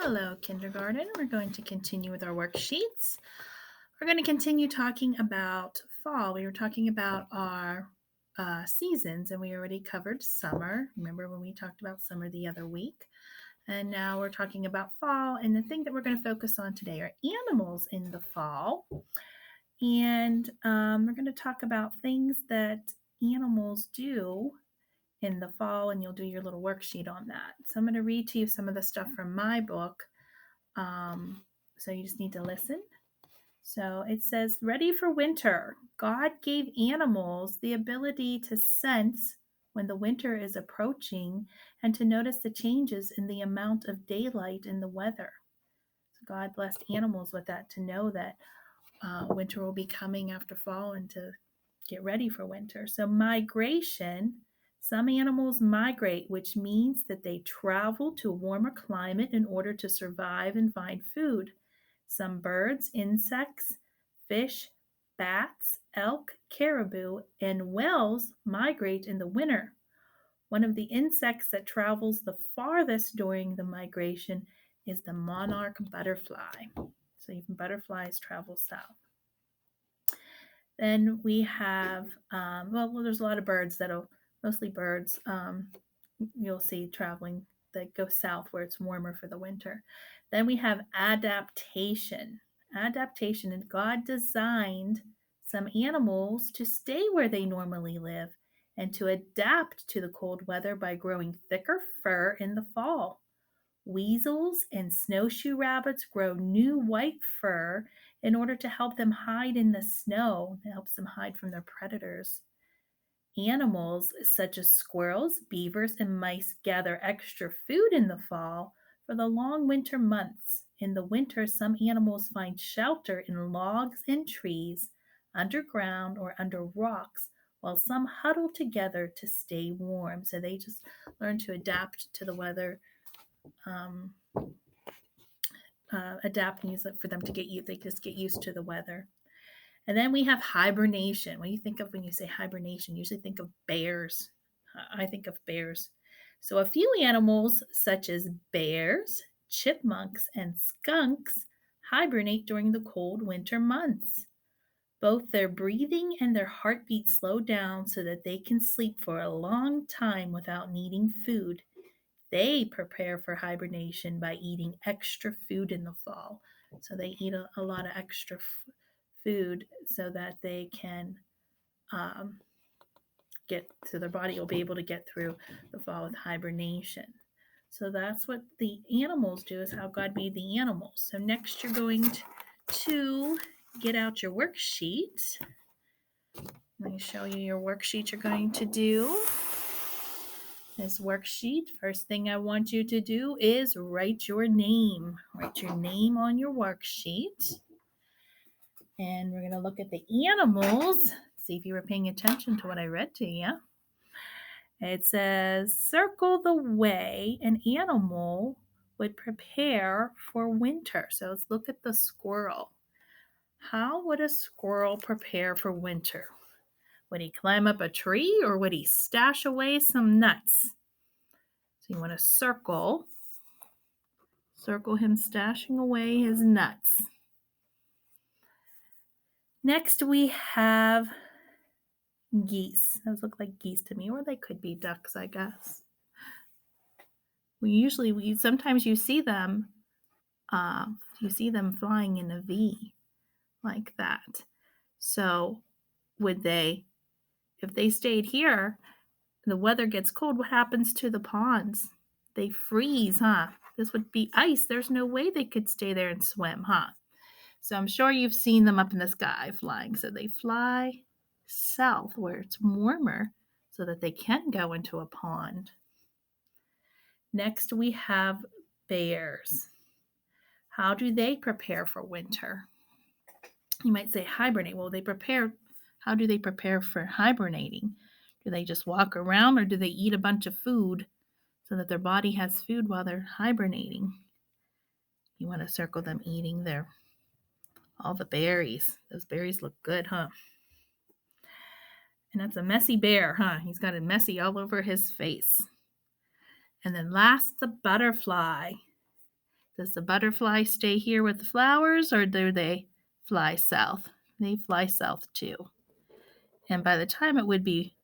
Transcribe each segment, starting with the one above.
Hello, kindergarten. We're going to continue with our worksheets. We're going to continue talking about fall. We were talking about our seasons, and we already covered summer. Remember when we talked about summer the other week? And now we're talking about fall. And the thing that we're going to focus on today are animals in the fall. And we're going to talk about things that animals do in the fall, and you'll do your little worksheet on that. So I'm going to read to you some of the stuff from my book. So you just need to listen. So it says, ready for winter. God gave animals the ability to sense when the winter is approaching and to notice the changes in the amount of daylight in the weather. So God blessed animals with that to know that winter will be coming after fall and to get ready for winter. So, migration, some animals migrate, which means that they travel to a warmer climate in order to survive and find food. Some birds, insects, fish, bats, elk, caribou, and whales migrate in the winter. One of the insects that travels the farthest during the migration is the monarch butterfly. So even butterflies travel south. Then we have, there's a lot of birds mostly birds, you'll see traveling that go south where it's warmer for the winter. Then we have adaptation. Adaptation, and God designed some animals to stay where they normally live and to adapt to the cold weather by growing thicker fur in the fall. Weasels and snowshoe rabbits grow new white fur in order to help them hide in the snow. It helps them hide from their predators. Animals such as squirrels, beavers, and mice gather extra food in the fall for the long winter months. In the winter, some animals find shelter in logs and trees, underground, or under rocks, while some huddle together to stay warm. So they just learn to adapt to the weather, um, adapt and use it for them to get you. They just get used to the weather. And then we have hibernation. What do you think of when you say hibernation? You usually think of bears. I think of bears. So a few animals, such as bears, chipmunks, and skunks, hibernate during the cold winter months. Both their breathing and their heartbeat slow down so that they can sleep for a long time without needing food. They prepare for hibernation by eating extra food in the fall. So they eat a lot of extra food so that they can um, so their body will be able to get through the fall with hibernation. So that's what the animals do, is how God made the animals. So next you're going to get out your worksheet. Let me show you your worksheet you're going to do. This worksheet, first thing I want you to do is write your name. Write your name on your worksheet. And we're going to look at the animals, see if you were paying attention to what I read to you. It says, circle the way an animal would prepare for winter. So let's look at the squirrel. How would a squirrel prepare for winter? Would he climb up a tree or would he stash away some nuts? So you want to circle him stashing away his nuts. Next we have geese. Those look like geese to me, or they could be ducks, I guess. Sometimes you see them flying in a V like that. So if they stayed here, the weather gets cold, what happens to the ponds? They freeze, huh? This would be ice. There's no way they could stay there and swim, huh? So I'm sure you've seen them up in the sky flying. So they fly south where it's warmer so that they can go into a pond. Next, we have bears. How do they prepare for winter? You might say hibernate. Well, how do they prepare for hibernating? Do they just walk around or do they eat a bunch of food so that their body has food while they're hibernating? You want to circle them eating all the berries. Those berries look good, huh? And that's a messy bear, huh? He's got it messy all over his face. And then last, the butterfly. Does the butterfly stay here with the flowers or do they fly south? They fly south too. And by the time it would be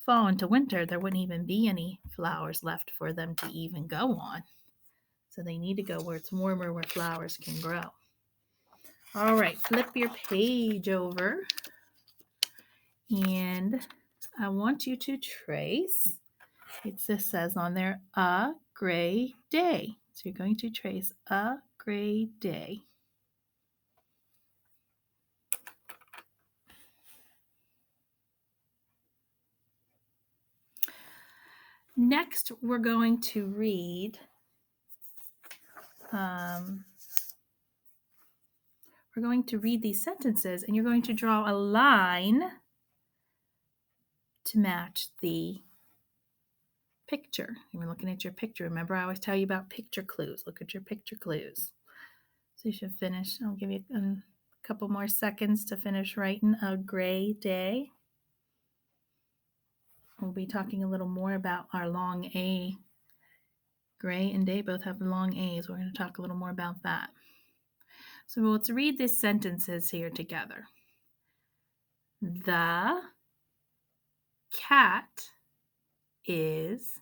fall into winter, there wouldn't even be any flowers left for them to even go on. So they need to go where it's warmer, where flowers can grow. All right, flip your page over. And I want you to trace. It just says on there, a gray day. So you're going to trace a gray day. Next, we're going to read these sentences, and you're going to draw a line to match the picture. You're looking at your picture. Remember, I always tell you about picture clues. Look at your picture clues. So you should finish. I'll give you a couple more seconds to finish writing a gray day. We'll be talking a little more about our long A. Gray and day both have long A's. We're going to talk a little more about that. So let's read these sentences here together. The cat is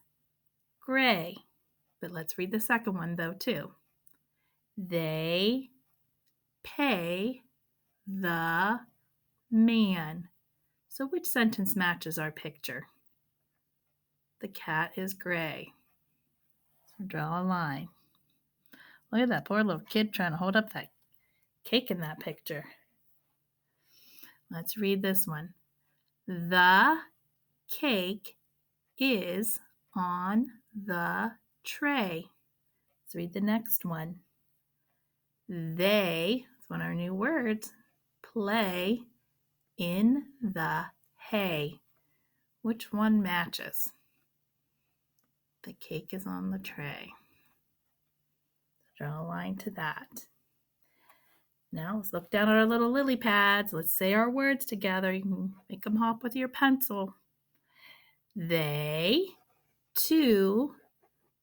gray. But let's read the second one though too. They pay the man. So which sentence matches our picture? The cat is gray. So draw a line. Look at that poor little kid trying to hold up that cake in that picture. Let's read this one. The cake is on the tray. Let's read the next one. They, it's one of our new words, play in the hay. Which one matches? The cake is on the tray. Draw a line to that. Now let's look down at our little lily pads. Let's say our words together. You can make them hop with your pencil. They, to,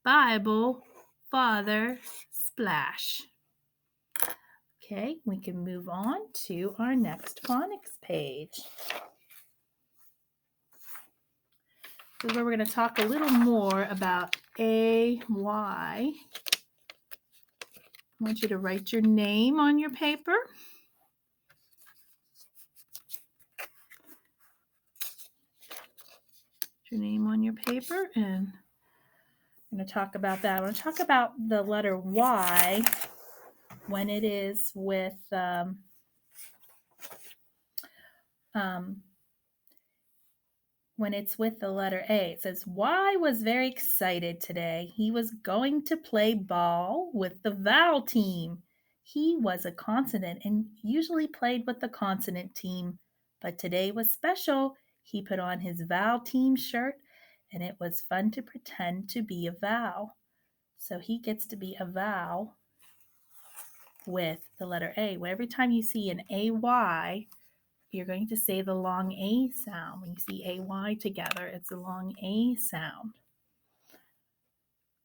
Bible, Father, splash. Okay, we can move on to our next phonics page. This is where we're going to talk a little more about A-Y. I want you to write your name on your paper. Your name on your paper, and I'm going to talk about that. I want to talk about the letter Y when it is with when it's with the letter A. It says, Y was very excited today. He was going to play ball with the vowel team. He was a consonant and usually played with the consonant team, but today was special. He put on his vowel team shirt, and it was fun to pretend to be a vowel. So he gets to be a vowel with the letter A. Well, every time you see an AY, you're going to say the long A sound. When you see AY together, it's a long A sound.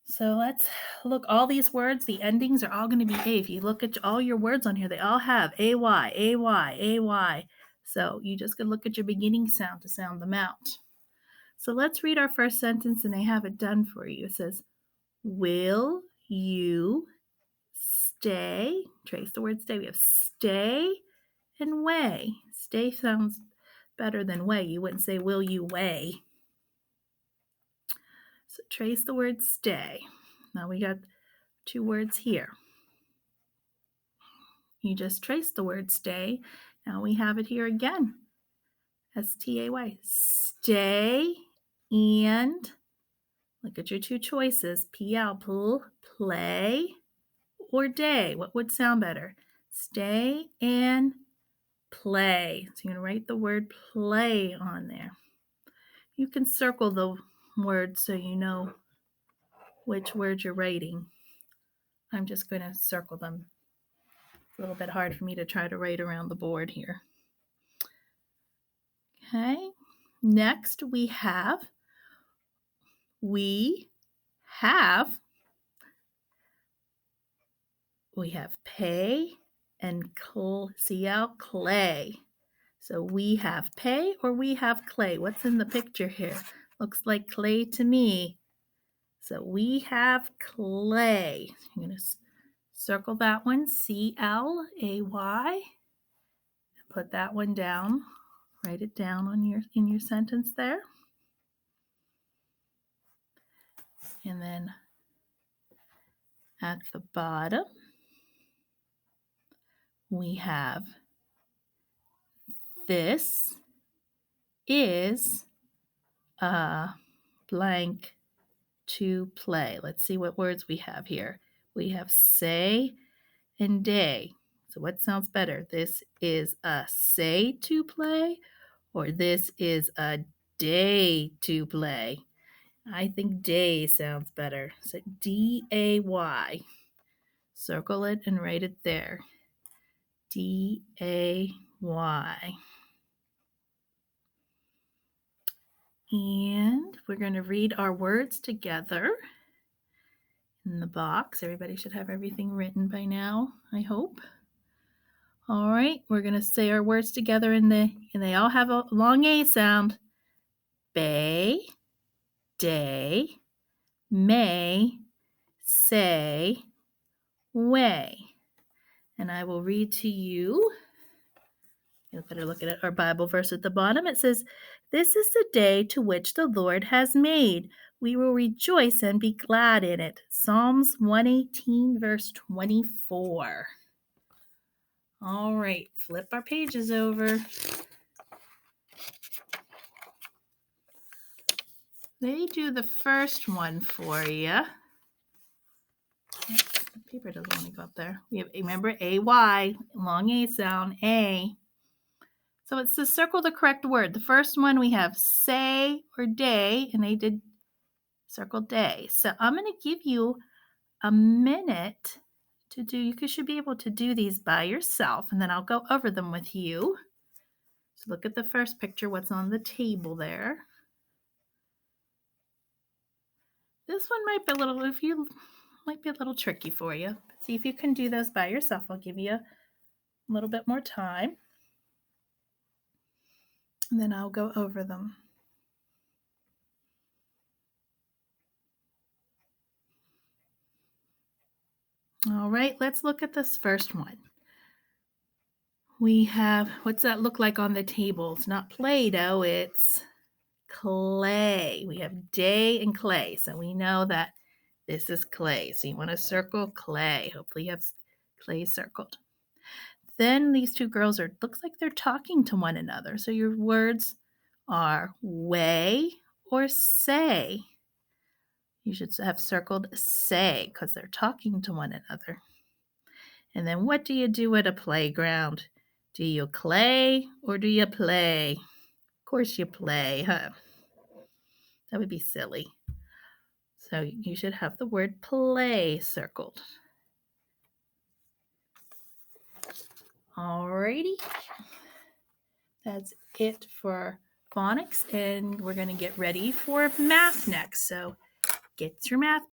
So let's look, all these words, the endings are all going to be A. If you look at all your words on here, they all have AY, AY, AY. So you just can look at your beginning sound to sound them out. So let's read our first sentence, and I have it done for you. It says, will you stay? Trace the word stay. We have stay and weigh. Stay sounds better than weigh. You wouldn't say, will you weigh? So trace the word stay. Now we got two words here. You just trace the word stay. Now we have it here again. S-T-A-Y. Stay and, look at your two choices. P-L, play, or day. What would sound better? Stay and play. So you're going to write the word play on there. You can circle the words so you know which word you're writing. I'm just going to circle them. It's a little bit hard for me to try to write around the board here. Okay. Next we have we have pay and clay. So we have pay or we have clay. What's in the picture here? Looks like clay to me. So we have clay. I'm going to circle that one, C-L-A-Y. Put that one down. Write it down on in your sentence there. And then at the bottom, we have this is a blank to play. Let's see what words we have here. We have say and day. So what sounds better? This is a say to play or this is a day to play? I think day sounds better. So D-A-Y. Circle it and write it there. D-A-Y. And we're going to read our words together in the box. Everybody should have everything written by now, I hope. All right, we're going to say our words together and they all have a long A sound. Bay, day, may, say, way. And I will read to you. You better look at our Bible verse at the bottom. It says, "This is the day to which the Lord has made. We will rejoice and be glad in it." Psalms 118, verse 24. All right, flip our pages over. They do the first one for you. The paper doesn't want to go up there. We have, remember, A-Y, long A sound, A. So it's to circle the correct word. The first one we have say or day, and they did circle day. So I'm going to give you a minute to do. You should be able to do these by yourself, and then I'll go over them with you. So look at the first picture, what's on the table there. This one might be a little tricky for you. But see if you can do those by yourself. I'll give you a little bit more time, and then I'll go over them. All right, let's look at this first one. We have, what's that look like on the table? It's not Play-Doh, it's clay. We have day and clay, so we know that this is clay. So you want to circle clay. Hopefully you have clay circled. Then these two girls looks like they're talking to one another. So your words are way or say. You should have circled say because they're talking to one another. And then what do you do at a playground? Do you clay or do you play? Of course you play, huh? That would be silly. So you should have the word play circled. Alrighty. That's it for phonics, and we're going to get ready for math next. So get your math